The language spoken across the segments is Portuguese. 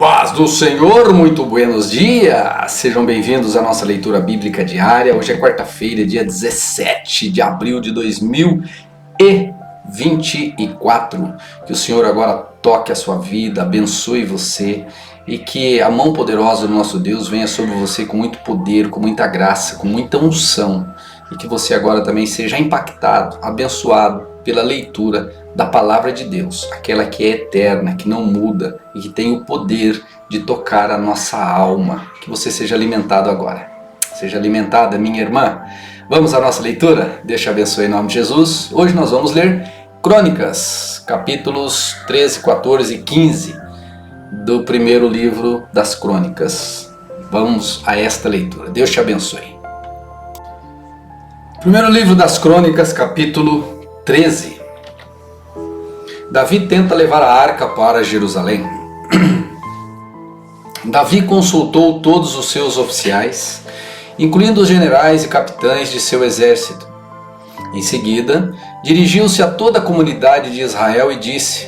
Paz do Senhor, muito buenos dias! Sejam bem-vindos à nossa leitura bíblica diária. Hoje é quarta-feira, dia 17 de abril de 2024. Que o Senhor agora toque a sua vida, abençoe você e que a mão poderosa do nosso Deus venha sobre você com muito poder, com muita graça, com muita unção. E que você agora também seja impactado, abençoado pela leitura da Palavra de Deus, aquela que é eterna, que não muda e que tem o poder de tocar a nossa alma. Que você seja alimentado agora. Seja alimentada, minha irmã. Vamos à nossa leitura? Deus te abençoe em nome de Jesus. Hoje nós vamos ler Crônicas, capítulos 13, 14 e 15 do primeiro livro das Crônicas. Vamos a esta leitura. Deus te abençoe. Primeiro livro das Crônicas, capítulo 13. Davi tenta levar a arca para Jerusalém. Davi consultou todos os seus oficiais, incluindo os generais e capitães de seu exército. Em seguida, dirigiu-se a toda a comunidade de Israel e disse: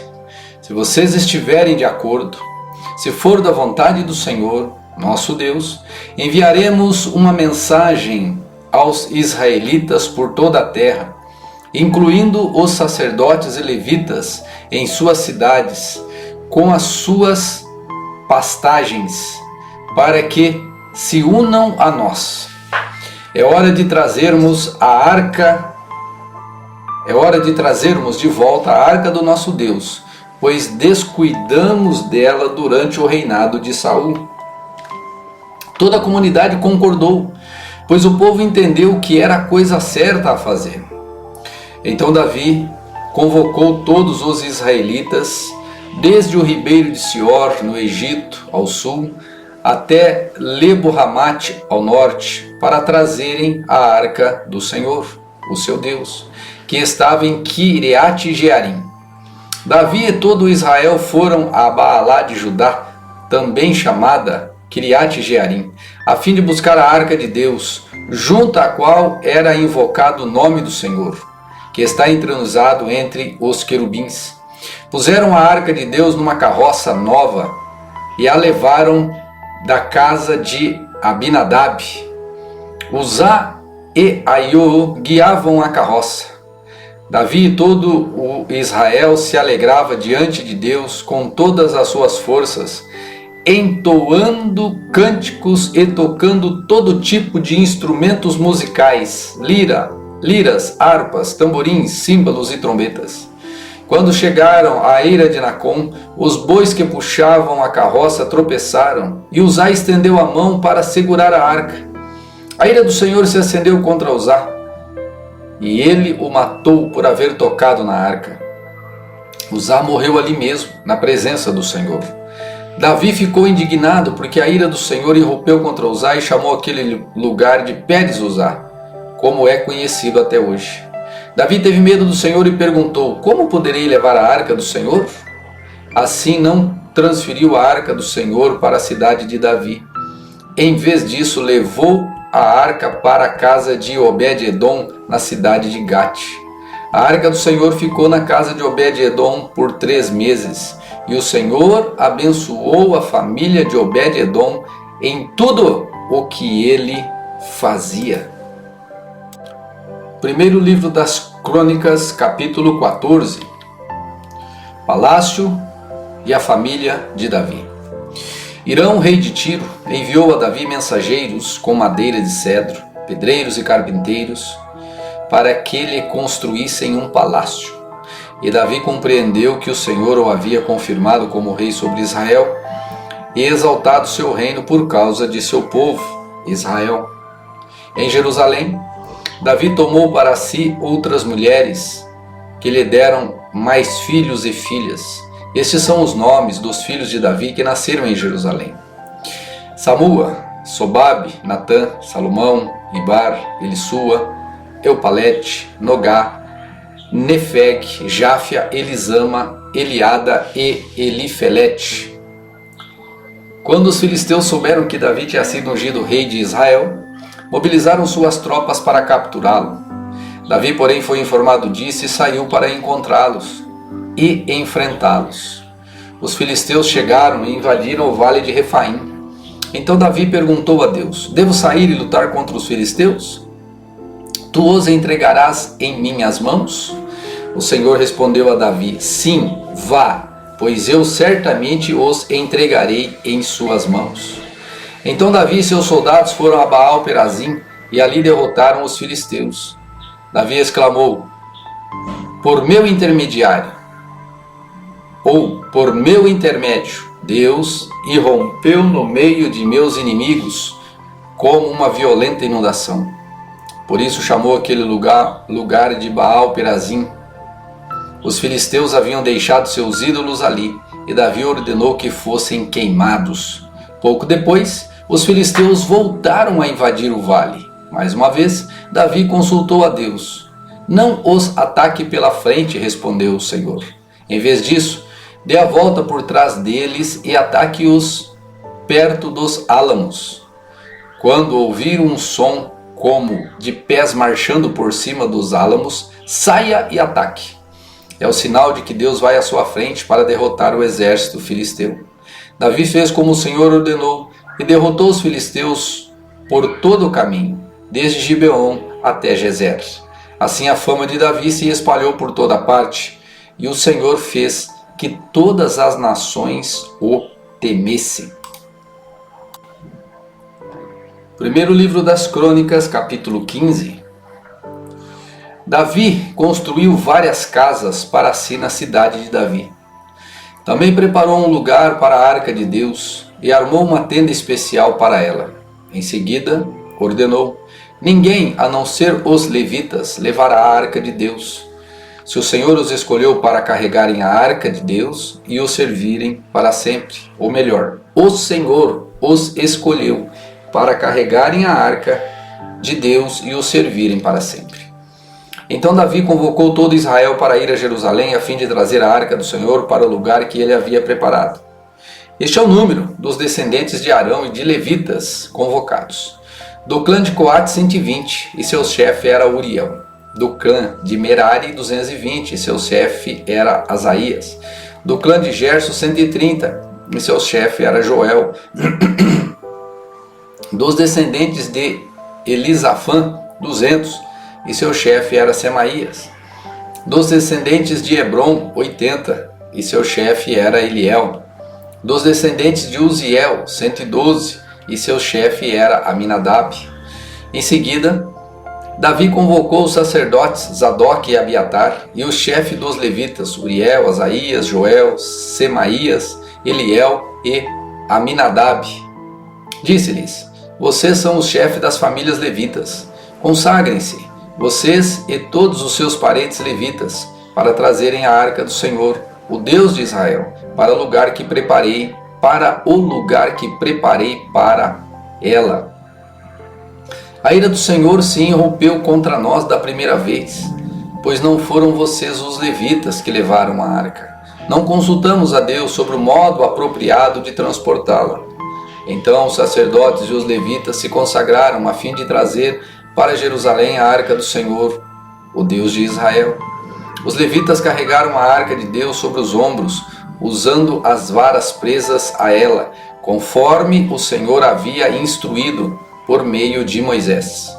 se vocês estiverem de acordo, se for da vontade do Senhor, nosso Deus, enviaremos uma mensagem aos israelitas por toda a terra, incluindo os sacerdotes e levitas em suas cidades, com as suas pastagens, para que se unam a nós. É hora de trazermos de volta a arca do nosso Deus, pois descuidamos dela durante o reinado de Saul. Toda a comunidade concordou, pois o povo entendeu que era a coisa certa a fazer. Então Davi convocou todos os israelitas, desde o ribeiro de Sior, no Egito, ao sul, até Lebo-Hamate, ao norte, para trazerem a arca do Senhor, o seu Deus, que estava em Quiriate-Jearim. Davi e todo Israel foram a Baalá de Judá, também chamada Quiriate-Jearim, a fim de buscar a arca de Deus, junto à qual era invocado o nome do Senhor, que está entronizado entre os querubins. Puseram a arca de Deus numa carroça nova e a levaram da casa de Abinadab. Uzá e Aiô guiavam a carroça. Davi e todo o Israel se alegrava diante de Deus com todas as suas forças, entoando cânticos e tocando todo tipo de instrumentos musicais, liras, harpas, tamborins, símbolos e trombetas. Quando chegaram à eira de Nacon, os bois que puxavam a carroça tropeçaram, e Uzá estendeu a mão para segurar a arca. A ira do Senhor se acendeu contra Uzá, e ele o matou por haver tocado na arca. Uzá morreu ali mesmo, na presença do Senhor. Davi ficou indignado porque a ira do Senhor irrompeu contra Uzá e chamou aquele lugar de Pérez-Uzá, como é conhecido até hoje. Davi teve medo do Senhor e perguntou: como poderei levar a arca do Senhor? Assim não transferiu a arca do Senhor para a cidade de Davi. Em vez disso, levou a arca para a casa de Obed-Edom, na cidade de Gate. A arca do Senhor ficou na casa de Obed-Edom por 3 meses, e o Senhor abençoou a família de Obed-Edom em tudo o que ele fazia. Primeiro livro das Crônicas, capítulo 14. Palácio e a família de Davi. Hirão, rei de Tiro, enviou a Davi mensageiros com madeira de cedro, pedreiros e carpinteiros, para que lhe construíssem um palácio. E Davi compreendeu que o Senhor o havia confirmado como rei sobre Israel e exaltado seu reino por causa de seu povo, Israel. Em Jerusalém, Davi tomou para si outras mulheres, que lhe deram mais filhos e filhas. Estes são os nomes dos filhos de Davi que nasceram em Jerusalém: Samua, Sobabe, Natã, Salomão, Ibar, Elisua, Eupalete, Nogá, Nefeg, Jáfia, Elisama, Eliada e Elifelete. Quando os filisteus souberam que Davi tinha sido ungido rei de Israel, mobilizaram suas tropas para capturá-lo. Davi, porém, foi informado disso e saiu para encontrá-los e enfrentá-los. os filisteus chegaram e invadiram o vale de Refaim. Então Davi perguntou a Deus: devo sair e lutar contra os filisteus? Tu os entregarás em minhas mãos? O Senhor respondeu a Davi: sim, vá, pois eu certamente os entregarei em suas mãos. Então Davi e seus soldados foram a Baal-Perazim e ali derrotaram os filisteus. Davi exclamou: por meu intermediário, ou por meu intermédio, Deus irrompeu no meio de meus inimigos como uma violenta inundação. Por isso chamou aquele lugar de Baal-Perazim. Os filisteus haviam deixado seus ídolos ali, e Davi ordenou que fossem queimados. Pouco depois, os filisteus voltaram a invadir o vale. Mais uma vez, Davi consultou a Deus. Não os ataque pela frente, respondeu o Senhor. Em vez disso, dê a volta por trás deles e ataque-os perto dos álamos. Quando ouvir um som como de pés marchando por cima dos álamos, saia e ataque. É o sinal de que Deus vai à sua frente para derrotar o exército filisteu. Davi fez como o Senhor ordenou e derrotou os filisteus por todo o caminho, desde Gibeon até Gezer. Assim a fama de Davi se espalhou por toda parte, e o Senhor fez que todas as nações o temessem. Primeiro livro das Crônicas, capítulo 15. Davi construiu várias casas para si na cidade de Davi. Também preparou um lugar para a arca de Deus e armou uma tenda especial para ela. Em seguida, ordenou: ninguém, a não ser os levitas, levará a arca de Deus. Se o Senhor os escolheu para carregarem a arca de Deus e o servirem para sempre, ou melhor, o Senhor os escolheu para carregarem a arca de Deus e o servirem para sempre. Então Davi convocou todo Israel para ir a Jerusalém a fim de trazer a arca do Senhor para o lugar que ele havia preparado. Este é o número dos descendentes de Arão e de levitas convocados. Do clã de Coate, 120, e seu chefe era Uriel. Do clã de Merari, 220, e seu chefe era Asaías. Do clã de Gerso, 130, e seu chefe era Joel. Dos descendentes de Elisafã, 200, e seu chefe era Semaías. Dos descendentes de Hebron, 80, e seu chefe era Eliel. Dos descendentes de Uziel, 112, e seu chefe era Aminadab. Em seguida, Davi convocou os sacerdotes Zadok e Abiatar, e o chefe dos levitas, Uriel, Asaías, Joel, Semaías, Eliel e Aminadab. Disse-lhes: vocês são os chefes das famílias levitas. Consagrem-se, vocês e todos os seus parentes levitas, para trazerem a arca do Senhor, o Deus de Israel, para o lugar que preparei para ela. A ira do Senhor se irrompeu contra nós da primeira vez, pois não foram vocês os levitas que levaram a arca. Não consultamos a Deus sobre o modo apropriado de transportá-la. Então os sacerdotes e os levitas se consagraram a fim de trazer para Jerusalém a arca do Senhor, o Deus de Israel. Os levitas carregaram a arca de Deus sobre os ombros, usando as varas presas a ela, conforme o Senhor havia instruído por meio de Moisés.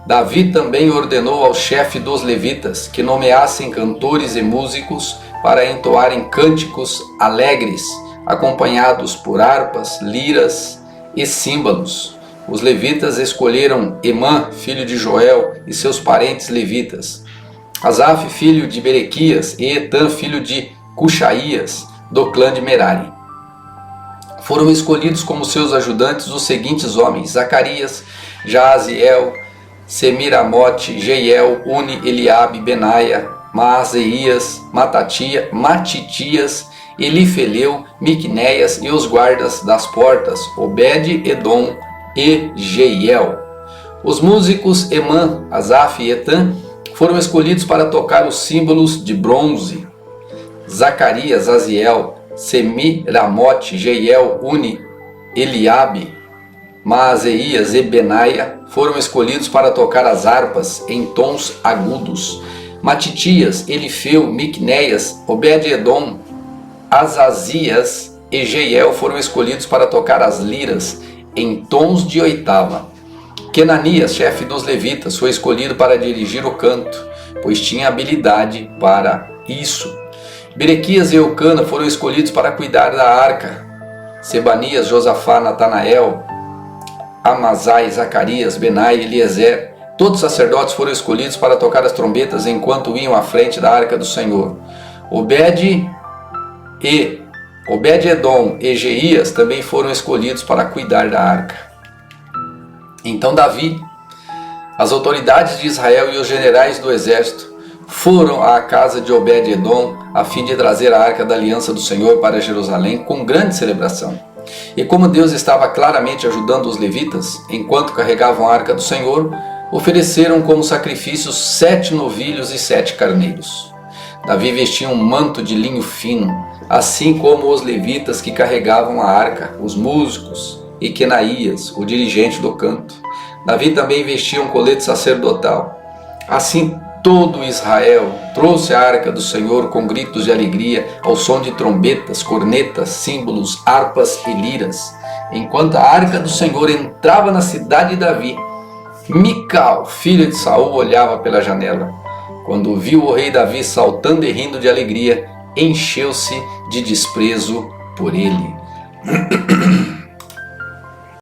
Davi também ordenou ao chefe dos levitas que nomeassem cantores e músicos para entoarem cânticos alegres, acompanhados por harpas, liras e símbolos. Os levitas escolheram Emã, filho de Joel, e seus parentes levitas, Asaf, filho de Berequias, e Etã, filho de Cuxaías, do clã de Merari. Foram escolhidos como seus ajudantes os seguintes homens: Zacarias, Jaaziel, Semiramote, Jeiel, Uni, Eliabe, Benaia, Maazeias, Matitias, Elifeleu, Miqunéias e os guardas das portas, Obed-Edom e Jeiel. Os músicos Emã, Asaf e Etã foram escolhidos para tocar os símbolos de bronze. Zacarias, Aziel, Semiramote, Jeiel, Uni, Eliabe, Maazeias e Benaia foram escolhidos para tocar as harpas em tons agudos. Matitias, Elifeu, Miqunéias, Obed-Edom Azazias e Jeiel foram escolhidos para tocar as liras em tons de oitava. Quenanias, chefe dos levitas, foi escolhido para dirigir o canto, pois tinha habilidade para isso. Berequias e Eucana foram escolhidos para cuidar da arca. Sebanias, Josafá, Natanael, Amazai, Zacarias, Benai e Eliezer, todos os sacerdotes foram escolhidos para tocar as trombetas enquanto iam à frente da arca do Senhor. Obed-Edom e Jeías também foram escolhidos para cuidar da arca. Então Davi, as autoridades de Israel e os generais do exército foram à casa de Obed-Edom a fim de trazer a arca da aliança do Senhor para Jerusalém com grande celebração. E como Deus estava claramente ajudando os levitas, enquanto carregavam a arca do Senhor, ofereceram como sacrifícios 7 novilhos e 7 carneiros. Davi vestia um manto de linho fino, assim como os levitas que carregavam a arca, os músicos, e Quenaías, o dirigente do canto. Davi também vestia um colete sacerdotal. Assim todo Israel trouxe a arca do Senhor com gritos de alegria, ao som de trombetas, cornetas, símbolos, harpas e liras. Enquanto a arca do Senhor entrava na cidade de Davi, Mical, filha de Saul, olhava pela janela. Quando viu o rei Davi saltando e rindo de alegria, encheu-se de desprezo por ele.